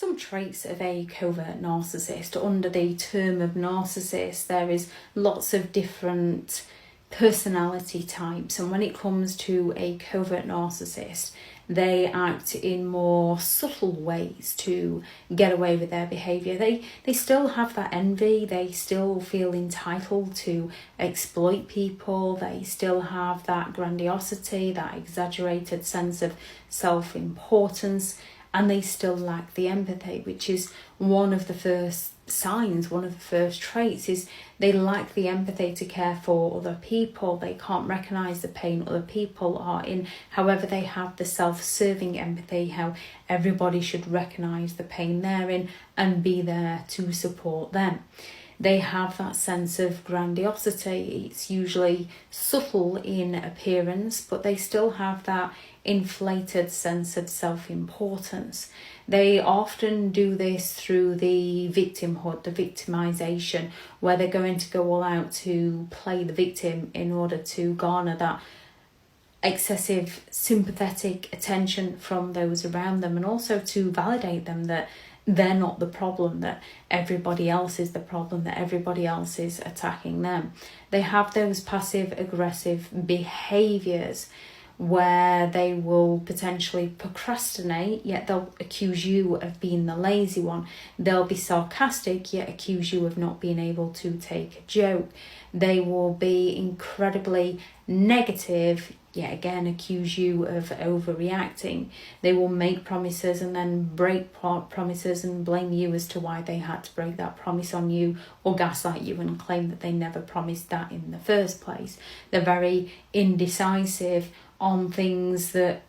some traits of a covert narcissist. Under the term of narcissist, there is lots of different personality types, and when it comes to a covert narcissist, they act in more subtle ways to get away with their behaviour. They still have that envy, they still feel entitled to exploit people, they still have that grandiosity, that exaggerated sense of self-importance, and they still lack the empathy, which is one of the first signs, one of the first traits, is they lack the empathy to care for other people. They can't recognise the pain other people are in. However, they have the self-serving empathy, how everybody should recognise the pain they're in and be there to support them. They have that sense of grandiosity. It's usually subtle in appearance, but they still have that inflated sense of self-importance. They often do this through the victimhood, the victimization, where they're going to go all out to play the victim in order to garner that excessive sympathetic attention from those around them, and also to validate them that they're not the problem, that everybody else is the problem, that everybody else is attacking them. They have those passive aggressive behaviours where they will potentially procrastinate, yet they'll accuse you of being the lazy one. They'll be sarcastic, yet accuse you of not being able to take a joke. They will be incredibly negative, yet again accuse you of overreacting. They will make promises and then break promises and blame you as to why they had to break that promise on you, or gaslight you and claim that they never promised that in the first place. They're very indecisive on things that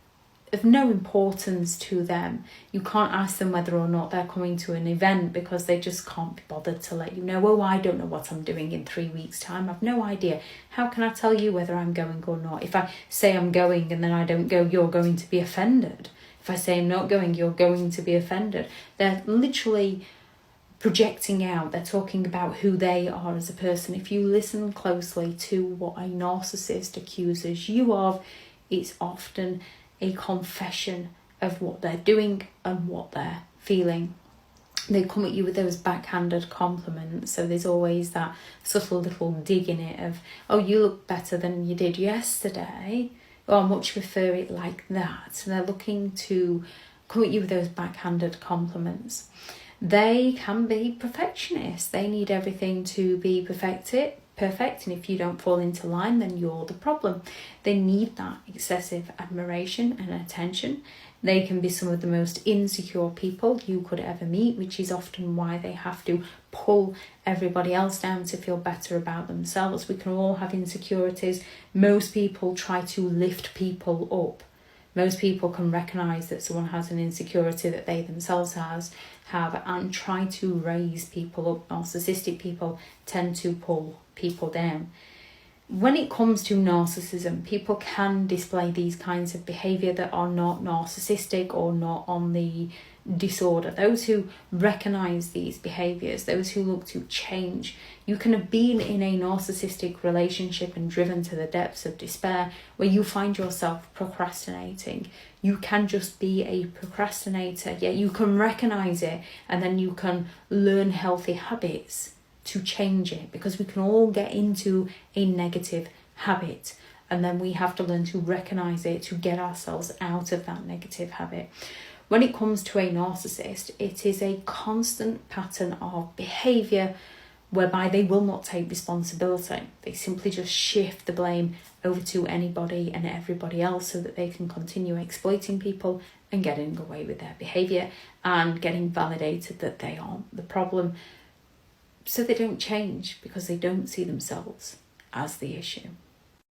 of no importance to them. You can't ask them whether or not they're coming to an event because they just can't be bothered to let you know. Oh, I don't know what I'm doing in 3 weeks' time. I've no idea. How can I tell you whether I'm going or not? If I say I'm going and then I don't go, you're going to be offended. If I say I'm not going, you're going to be offended. They're literally projecting out. They're talking about who they are as a person. If you listen closely to what a narcissist accuses you of, it's often a confession of what they're doing and what they're feeling. They come at you with those backhanded compliments, so there's always that subtle little dig in it of, oh, you look better than you did yesterday, or I much prefer it like that. And they're looking to come at you with those backhanded compliments. They can be perfectionists. They need everything to be perfect, and if you don't fall into line, then you're the problem. They need that excessive admiration and attention. They can be some of the most insecure people you could ever meet, which is often why they have to pull everybody else down to feel better about themselves. We can all have insecurities. Most people try to lift people up. Most people can recognise that someone has an insecurity that they themselves have and try to raise people up. Narcissistic people tend to pull people down. When it comes to narcissism, people can display these kinds of behaviour that are not narcissistic or not on the disorder. Those who recognise these behaviours, those who look to change. You can have been in a narcissistic relationship and driven to the depths of despair where you find yourself procrastinating. You can just be a procrastinator, yet you can recognise it, and then you can learn healthy habits to change it, because we can all get into a negative habit, and then we have to learn to recognise it to get ourselves out of that negative habit. When it comes to a narcissist, it is a constant pattern of behaviour whereby they will not take responsibility. They simply just shift the blame over to anybody and everybody else so that they can continue exploiting people and getting away with their behaviour and getting validated that they aren't the problem. So they don't change because they don't see themselves as the issue.